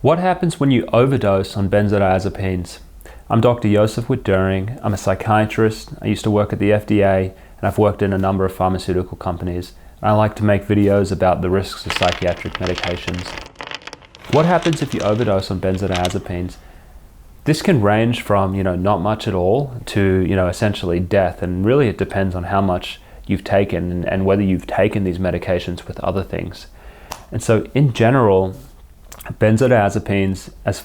What happens when you overdose on benzodiazepines? I'm Dr. Josef Witt-Doerring. I'm a psychiatrist. I used to work at the FDA and I've worked in a number of pharmaceutical companies. And I like to make videos about the risks of psychiatric medications. What happens if you overdose on benzodiazepines? This can range from, not much at all to, essentially death. And really it depends on how much you've taken and whether you've taken these medications with other things. And so in general, benzodiazepines, as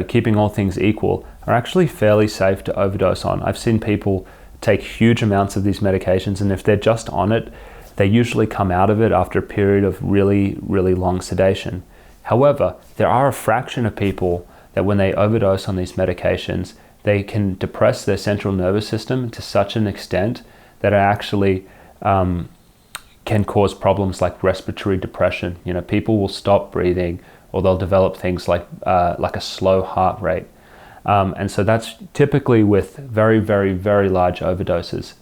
keeping all things equal, are actually fairly safe to overdose on. I've seen people take huge amounts of these medications, and if they're just on it, they usually come out of it after a period of really, really long sedation. However, there are a fraction of people that when they overdose on these medications, they can depress their central nervous system to such an extent that it actually can cause problems like respiratory depression. People will stop breathing, or they'll develop things like a slow heart rate. And so that's typically with very, very, very large overdoses.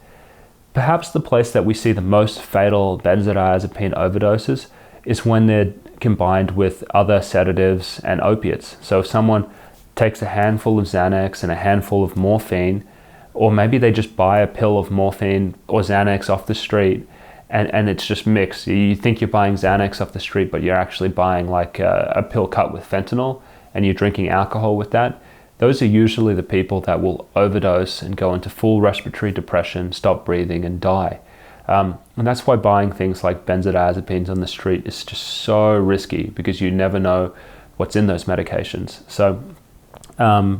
Perhaps the place that we see the most fatal benzodiazepine overdoses is when they're combined with other sedatives and opiates. So if someone takes a handful of Xanax and a handful of morphine, or maybe they just buy a pill of morphine or Xanax off the street, and it's just mixed. You think you're buying Xanax off the street, but you're actually buying like a pill cut with fentanyl, and you're drinking alcohol with that. Those are usually the people that will overdose and go into full respiratory depression, stop breathing, and die. And that's why buying things like benzodiazepines on the street is just so risky, because you never know what's in those medications. So I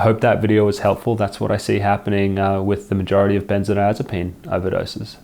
hope that video was helpful. That's what I see happening with the majority of benzodiazepine overdoses.